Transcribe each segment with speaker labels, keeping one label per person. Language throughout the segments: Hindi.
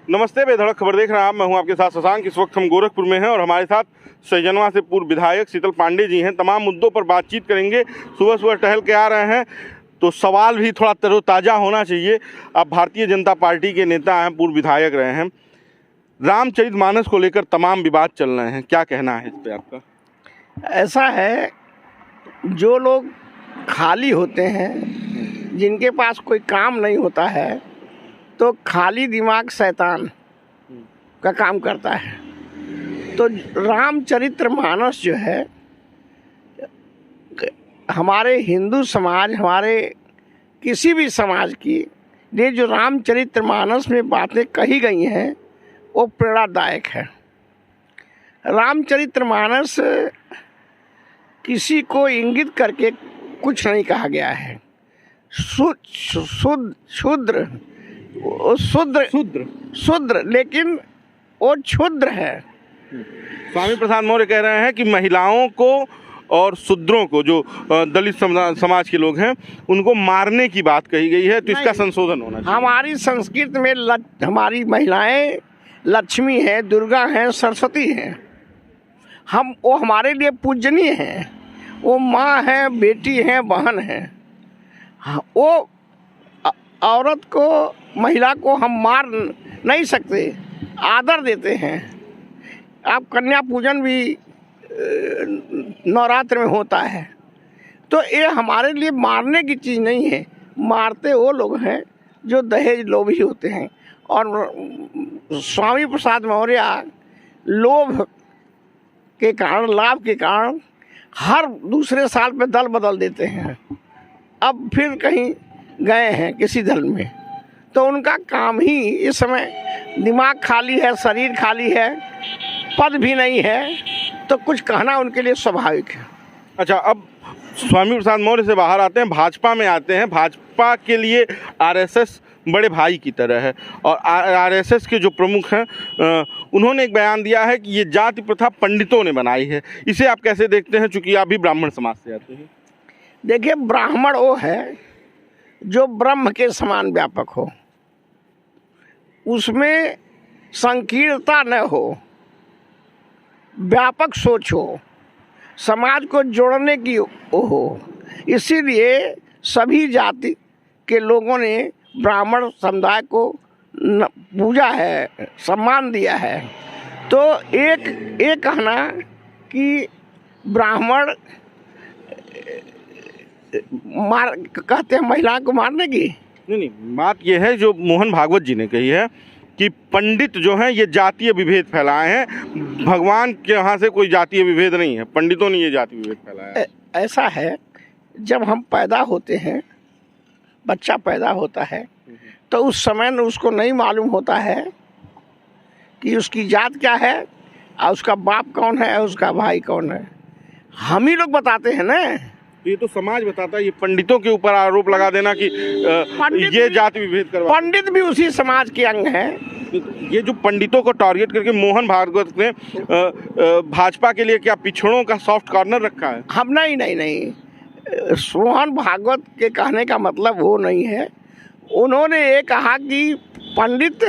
Speaker 1: नमस्ते, बेधड़क खबर देख रहे हैं आप। मैं हूं आपके साथ शशांक। इस वक्त हम गोरखपुर में हैं और हमारे साथ सैजनवा से पूर्व विधायक शीतल पांडे जी हैं। तमाम मुद्दों पर बातचीत करेंगे। सुबह सुबह टहल के आ रहे हैं तो सवाल भी थोड़ा तरोताज़ा होना चाहिए। आप भारतीय जनता पार्टी के नेता हैं, पूर्व विधायक रहे हैं। रामचरितमानस को लेकर तमाम विवाद चल रहे हैं, क्या कहना है इस पर आपका? ऐसा
Speaker 2: है, जो लोग खाली होते हैं, जिनके पास कोई काम नहीं होता है, तो खाली दिमाग शैतान का काम करता है। तो रामचरितमानस जो है, हमारे हिंदू समाज, हमारे किसी भी समाज की ये जो रामचरितमानस में बातें कही गई हैं वो प्रेरणादायक है। रामचरितमानस किसी को इंगित करके कुछ नहीं कहा गया है। शूद्र लेकिन वो क्षुद्र है।
Speaker 1: स्वामी प्रसाद मौर्य कह रहे हैं कि महिलाओं को और शूद्रों को, जो दलित समाज के लोग हैं, उनको मारने की बात कही गई है, तो इसका संशोधन होना चाहिए।
Speaker 2: हमारी संस्कृति में हमारी महिलाएं लक्ष्मी हैं, दुर्गा हैं, सरस्वती हैं। वो हमारे लिए पूजनीय हैं। वो माँ है, बेटी है, बहन है। वो औरत को, महिला को हम मार नहीं सकते, आदर देते हैं। आप कन्या पूजन भी नवरात्र में होता है। तो ये हमारे लिए मारने की चीज़ नहीं है। मारते वो लोग हैं जो दहेज लोभी होते हैं। और स्वामी प्रसाद मौर्य लोभ के कारण, लाभ के कारण हर दूसरे साल पे दल बदल देते हैं। अब फिर कहीं गए हैं किसी दल में, तो उनका काम ही इस समय दिमाग खाली है, शरीर खाली है, पद भी नहीं है, तो कुछ कहना उनके लिए स्वाभाविक है।
Speaker 1: अच्छा, अब स्वामी प्रसाद मौर्य से बाहर आते हैं, भाजपा में आते हैं। भाजपा के लिए आरएसएस बड़े भाई की तरह है और आरएसएस के जो प्रमुख हैं उन्होंने एक बयान दिया है कि ये जाति प्रथा पंडितों ने बनाई है। इसे आप कैसे देखते हैं, चूंकि आप भी ब्राह्मण समाज से आते हैं?
Speaker 2: देखिए, ब्राह्मण वो है जो ब्रह्म के समान व्यापक हो, उसमें संकीर्णता न हो, व्यापक सोच हो, समाज को जोड़ने की हो। इसीलिए सभी जाति के लोगों ने ब्राह्मण समुदाय को पूजा है, सम्मान दिया है। तो एक कहना कि ब्राह्मण कहते हैं महिला को मारने की,
Speaker 1: नहीं, बात यह है जो मोहन भागवत जी ने कही है कि पंडित जो हैं ये जातीय विभेद फैलाए हैं। भगवान के यहाँ से कोई जातीय विभेद नहीं है, पंडितों ने ये जातीय विभेद फैलाया है।
Speaker 2: ऐसा है, जब हम पैदा होते हैं, बच्चा पैदा होता है, तो उस समय उसको नहीं मालूम होता है कि उसकी जात क्या है और उसका बाप कौन है और उसका भाई कौन है। हम ही लोग बताते हैं ना।
Speaker 1: ये तो समाज बताता है। ये पंडितों के ऊपर आरोप लगा देना कि ये जाति विभेद करवा,
Speaker 2: पंडित भी उसी समाज के अंग हैं।
Speaker 1: ये जो पंडितों को टारगेट करके मोहन भागवत ने भाजपा के लिए क्या पिछड़ों का सॉफ्ट कॉर्नर रखा है?
Speaker 2: हम नहीं, मोहन भागवत के कहने का मतलब वो नहीं है। उन्होंने ये कहा कि पंडित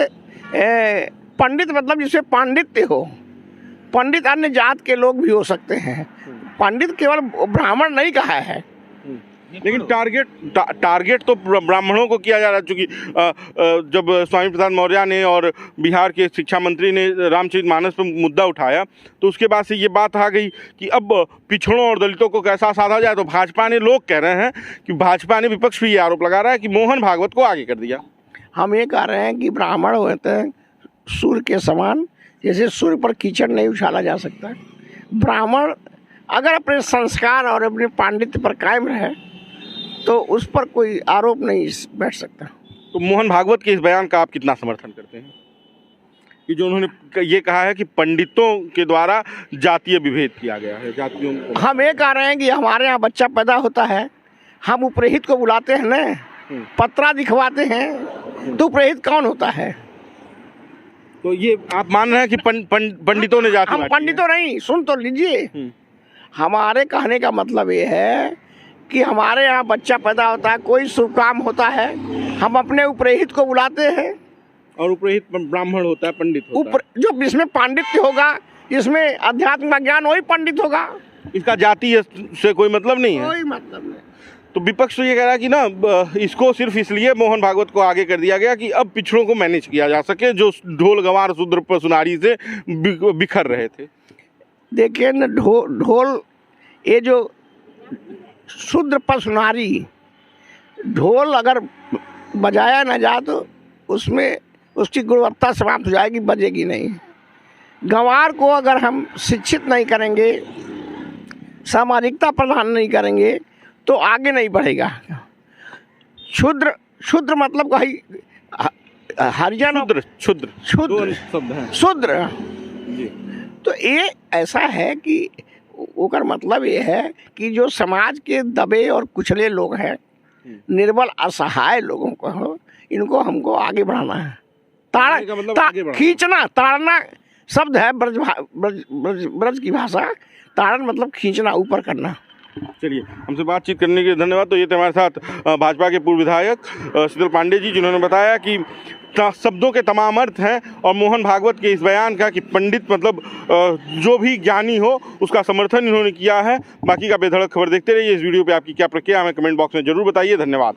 Speaker 2: मतलब जिसमें पांडित्य हो। पंडित अन्य जात के लोग भी हो सकते हैं, पंडित केवल ब्राह्मण नहीं कहा है।
Speaker 1: लेकिन टारगेट तो ब्राह्मणों को किया जा रहा है। चूंकि जब स्वामी प्रसाद मौर्य ने और बिहार के शिक्षा मंत्री ने रामचरितमानस पर मुद्दा उठाया, तो उसके बाद से ये बात आ गई कि अब पिछड़ों और दलितों को कैसा साधा जाए। तो भाजपा ने, लोग कह रहे हैं कि भाजपा ने, विपक्ष भी ये आरोप लगा रहा है कि मोहन भागवत को आगे कर दिया।
Speaker 2: हम ये कह रहे हैं कि ब्राह्मण होते हैं सूर्य के समान, जैसे सूर्य पर कीचड़ नहीं उछाला जा सकता। ब्राह्मण अगर अपने संस्कार और अपने पांडित्य पर कायम रहे तो उस पर कोई आरोप नहीं बैठ सकता।
Speaker 1: तो मोहन भागवत के इस बयान का आप कितना समर्थन करते हैं कि जो उन्होंने ये कहा है कि पंडितों के द्वारा जातीय विभेद किया गया है, जातियों को?
Speaker 2: हम ये कह रहे हैं कि हमारे यहाँ बच्चा पैदा होता है, हम उपरहित को बुलाते हैं ना, पत्रा दिखवाते हैं, तो उपरहित कौन होता है?
Speaker 1: तो ये आप मान रहे हैं कि पंडितों ने जाति?
Speaker 2: हम पंडितों नहीं, सुन तो लीजिए। हमारे कहने का मतलब ये है कि हमारे यहाँ बच्चा पैदा होता है, कोई शुभ काम होता है, हम अपने उपरहित को बुलाते हैं
Speaker 1: और उपरहित ब्राह्मण होता है, पंडित होता
Speaker 2: ऊपर जो इसमें पांडित्य होगा, इसमें अध्यात्म का ज्ञान, वही पंडित होगा।
Speaker 1: है। इसका जाति से कोई मतलब नहीं है।
Speaker 2: कोई मतलब नहीं।
Speaker 1: तो विपक्ष तो ये कह रहा है कि ना इसको सिर्फ इसलिए मोहन भागवत को आगे कर दिया गया कि अब पिछड़ों को मैनेज किया जा सके, जो ढोल गंवार शूद्र पसुनारी से बिखर रहे थे।
Speaker 2: देखिए न, ढोल ये जो शूद्र पसुनारी, ढोल अगर बजाया ना जाए तो उसमें उसकी गुणवत्ता समाप्त हो जाएगी, बजेगी नहीं। गंवार को अगर हम शिक्षित नहीं करेंगे, सामाजिकता प्रदान नहीं करेंगे तो आगे नहीं बढ़ेगा। क्षुद्र मतलब वही हरिजन,
Speaker 1: क्षुद्र शब्द है,
Speaker 2: शूद्र।
Speaker 1: जी।
Speaker 2: तो ये ऐसा है कि ओकर मतलब ये है कि जो समाज के दबे और कुचले लोग हैं, निर्बल असहाय लोगों को हो, इनको हमको आगे बढ़ाना है। खींचना, ताड़ना शब्द है ब्रज की भाषा। ताड़न मतलब खींचना, ऊपर करना।
Speaker 1: चलिए, हमसे बातचीत करने के लिए धन्यवाद। तो ये थे हमारे साथ भाजपा के पूर्व विधायक शीतल पांडे जी, जिन्होंने बताया कि शब्दों के तमाम अर्थ हैं और मोहन भागवत के इस बयान का कि पंडित मतलब जो भी ज्ञानी हो उसका समर्थन इन्होंने किया है। बाकी का बेधड़क खबर देखते रहिए। इस वीडियो पे आपकी क्या प्रतिक्रिया हमें कमेंट बॉक्स में जरूर बताइए। धन्यवाद।